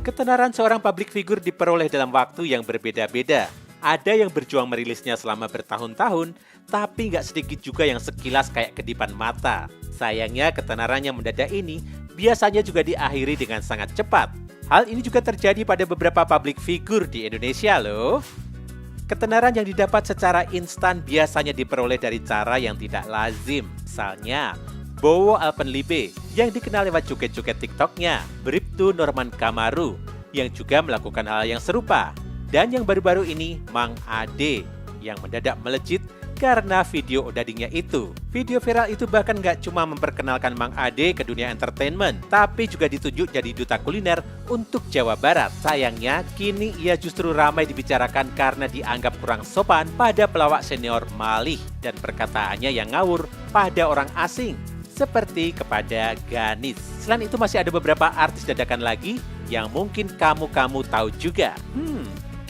Ketenaran seorang publik figur diperoleh dalam waktu yang berbeda-beda. Ada yang berjuang merilisnya selama bertahun-tahun, tapi nggak sedikit juga yang sekilas kayak kedipan mata. Sayangnya ketenaran yang mendadak ini biasanya juga diakhiri dengan sangat cepat. Hal ini juga terjadi pada beberapa publik figur di Indonesia loh. Ketenaran yang didapat secara instan biasanya diperoleh dari cara yang tidak lazim. Misalnya, Bowo Alpenlibe yang dikenal lewat joget-joget TikToknya, Bribtu Norman Kamaru yang juga melakukan hal yang serupa. Dan yang baru-baru ini, Mang Ade yang mendadak melejit karena video odadingnya itu. Video viral itu bahkan nggak cuma memperkenalkan Mang Ade ke dunia entertainment, tapi juga ditunjuk jadi duta kuliner untuk Jawa Barat. Sayangnya, kini ia justru ramai dibicarakan karena dianggap kurang sopan pada pelawak senior malih dan perkataannya yang ngawur pada orang asing, seperti kepada Ganis. Selain itu masih ada beberapa artis dadakan lagi yang mungkin kamu tahu juga.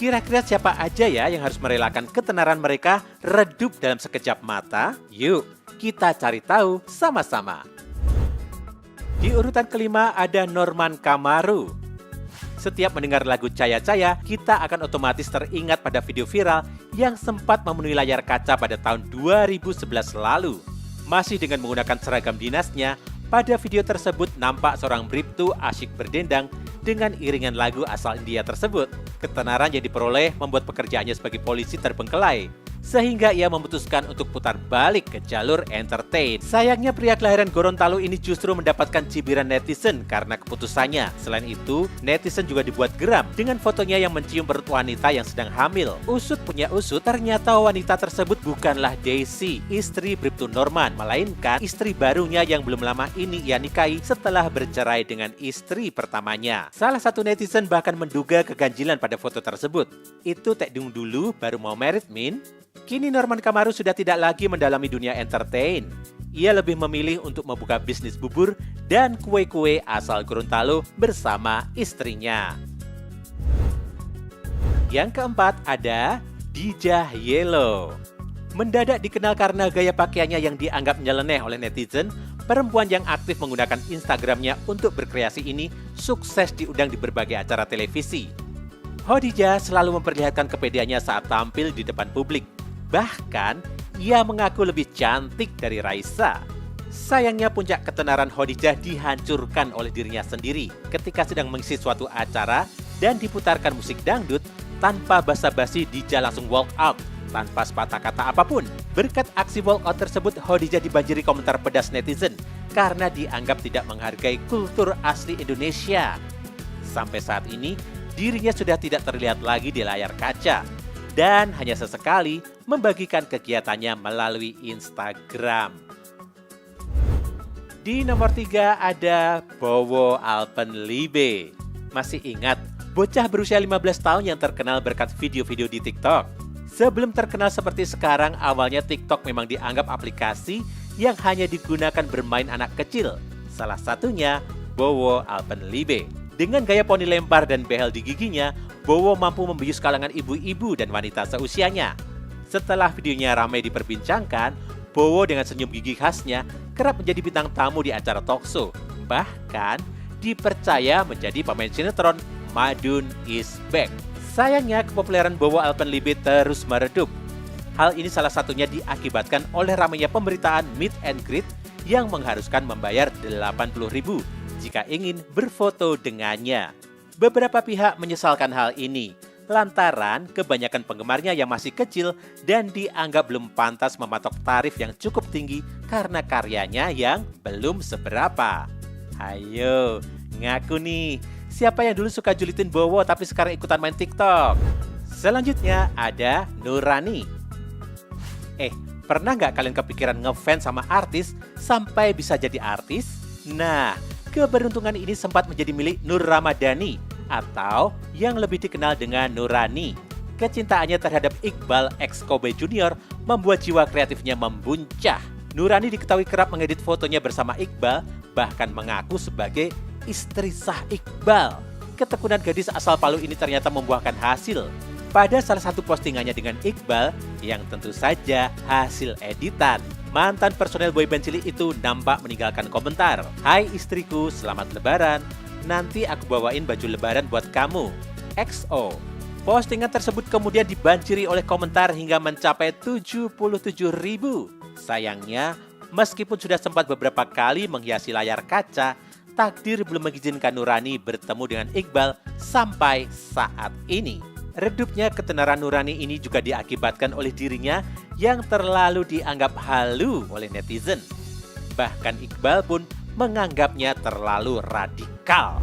Kira-kira siapa aja ya yang harus merelakan ketenaran mereka redup dalam sekejap mata? Yuk, kita cari tahu sama-sama. Di urutan kelima ada Norman Kamaru. Setiap mendengar lagu Caya-Caya, kita akan otomatis teringat pada video viral yang sempat memenuhi layar kaca pada tahun 2011 lalu. Masih dengan menggunakan seragam dinasnya, pada video tersebut nampak seorang bribtu asyik berdendang dengan iringan lagu asal India tersebut. Ketenaran yang diperoleh membuat pekerjaannya sebagai polisi terbengkelai, sehingga ia memutuskan untuk putar balik ke jalur entertain. Sayangnya pria kelahiran Gorontalo ini justru mendapatkan cibiran netizen karena keputusannya. Selain itu, netizen juga dibuat geram dengan fotonya yang mencium perut wanita yang sedang hamil. Usut punya usut, ternyata wanita tersebut bukanlah Daisy, istri Bribtu Norman, melainkan istri barunya yang belum lama ini ia nikahi setelah bercerai dengan istri pertamanya. Salah satu netizen bahkan menduga keganjilan pada foto tersebut. Itu tek dung dulu baru mau married min? Kini Norman Kamaru sudah tidak lagi mendalami dunia entertain. Ia lebih memilih untuk membuka bisnis bubur dan kue-kue asal Gorontalo bersama istrinya. Yang keempat ada Dijah Yellow. Mendadak dikenal karena gaya pakaiannya yang dianggap nyeleneh oleh netizen, perempuan yang aktif menggunakan Instagramnya untuk berkreasi ini sukses diundang di berbagai acara televisi. Khadijah selalu memperlihatkan kepedeannya saat tampil di depan publik. Bahkan, ia mengaku lebih cantik dari Raisa. Sayangnya puncak ketenaran Khadijah dihancurkan oleh dirinya sendiri ketika sedang mengisi suatu acara dan diputarkan musik dangdut tanpa basa-basi. Dijah langsung walk out tanpa sepatah kata apapun. Berkat aksi walk out tersebut, Khadijah dibanjiri komentar pedas netizen karena dianggap tidak menghargai kultur asli Indonesia. Sampai saat ini, dirinya sudah tidak terlihat lagi di layar kaca dan hanya sesekali membagikan kegiatannya melalui Instagram. Di nomor 3 ada Bowo Alpenlibe. Masih ingat bocah berusia 15 tahun yang terkenal berkat video-video di TikTok? Sebelum terkenal seperti sekarang, awalnya TikTok memang dianggap aplikasi yang hanya digunakan bermain anak kecil. Salah satunya Bowo Alpenlibe. Dengan gaya poni lempar dan behel di giginya, Bowo mampu membius kalangan ibu-ibu dan wanita seusianya. Setelah videonya ramai diperbincangkan, Bowo dengan senyum gigi khasnya kerap menjadi bintang tamu di acara talkshow. Bahkan dipercaya menjadi pemain sinetron Madun is Back. Sayangnya kepopuleran Bowo Alpenlibe terus meredup. Hal ini salah satunya diakibatkan oleh ramainya pemberitaan meet and greet yang mengharuskan membayar 80.000 jika ingin berfoto dengannya. Beberapa pihak menyesalkan hal ini, lantaran kebanyakan penggemarnya yang masih kecil dan dianggap belum pantas mematok tarif yang cukup tinggi karena karyanya yang belum seberapa. Ayo, ngaku nih, siapa yang dulu suka julitin Bowo tapi sekarang ikutan main TikTok? Selanjutnya ada Nurani. Pernah nggak kalian kepikiran ngefans sama artis sampai bisa jadi artis? Nah, keberuntungan ini sempat menjadi milik Nur Ramadhani atau yang lebih dikenal dengan Nurani. Kecintaannya terhadap Iqbal X Kobe Junior membuat jiwa kreatifnya membuncah. Nurani diketahui kerap mengedit fotonya bersama Iqbal, bahkan mengaku sebagai istri sah Iqbal. Ketekunan gadis asal Palu ini ternyata membuahkan hasil. Pada salah satu postingannya dengan Iqbal, yang tentu saja hasil editan, mantan personel boyband cilik itu nampak meninggalkan komentar. "Hai istriku, selamat lebaran. nanti aku bawain baju lebaran buat kamu. XO. Postingan tersebut kemudian dibanjiri oleh komentar hingga mencapai 77.000. Sayangnya, meskipun sudah sempat beberapa kali menghiasi layar kaca, takdir belum mengizinkan Nurani bertemu dengan Iqbal sampai saat ini. Redupnya ketenaran Nurani ini juga diakibatkan oleh dirinya yang terlalu dianggap halu oleh netizen. Bahkan Iqbal pun menganggapnya terlalu radikal.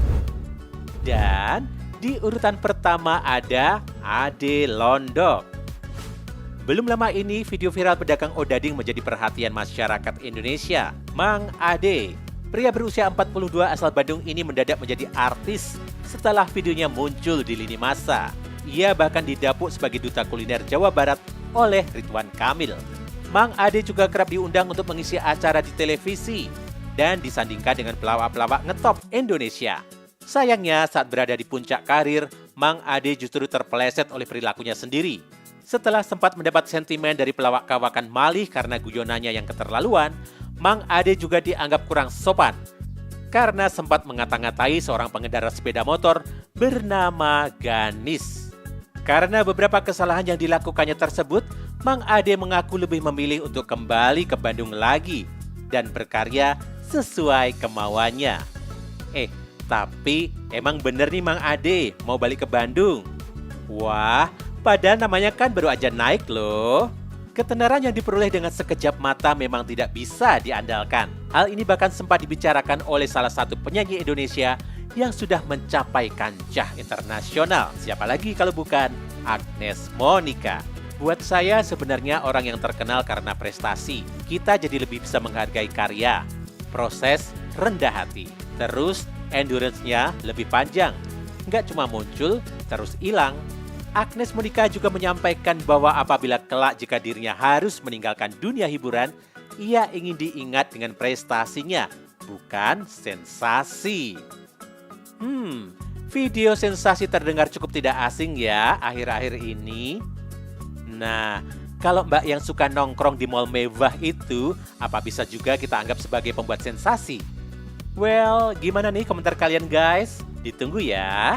Dan di urutan pertama ada Ade Londok. Belum lama ini video viral pedagang odading menjadi perhatian masyarakat Indonesia. Mang Ade, pria berusia 42 asal Bandung ini mendadak menjadi artis setelah videonya muncul di lini masa. Ia bahkan didapuk sebagai duta kuliner Jawa Barat oleh Ridwan Kamil. Mang Ade juga kerap diundang untuk mengisi acara di televisi dan disandingkan dengan pelawak-pelawak ngetop Indonesia. Sayangnya saat berada di puncak karir, Mang Ade justru terpeleset oleh perilakunya sendiri. Setelah sempat mendapat sentimen dari pelawak kawakan malih karena guyonannya yang keterlaluan, Mang Ade juga dianggap kurang sopan karena sempat ngata-ngatai seorang pengendara sepeda motor bernama Ganis. Karena beberapa kesalahan yang dilakukannya tersebut, Mang Ade mengaku lebih memilih untuk kembali ke Bandung lagi dan berkarya sesuai kemauannya. Tapi emang bener nih Mang Ade mau balik ke Bandung? Wah, padahal namanya kan baru aja naik loh. Ketenaran yang diperoleh dengan sekejap mata memang tidak bisa diandalkan. Hal ini bahkan sempat dibicarakan oleh salah satu penyanyi Indonesia yang sudah mencapai kancah internasional. Siapa lagi kalau bukan Agnes Monica. Buat saya sebenarnya orang yang terkenal karena prestasi. Kita jadi lebih bisa menghargai karya, proses, rendah hati. Terus endurance-nya lebih panjang, nggak cuma muncul, terus hilang. Agnes Monica juga menyampaikan bahwa apabila kelak jika dirinya harus meninggalkan dunia hiburan, ia ingin diingat dengan prestasinya, bukan sensasi. Video sensasi terdengar cukup tidak asing ya akhir-akhir ini. Nah, kalau mbak yang suka nongkrong di mall mewah itu, apa bisa juga kita anggap sebagai pembuat sensasi? Well, gimana nih komentar kalian guys? Ditunggu ya.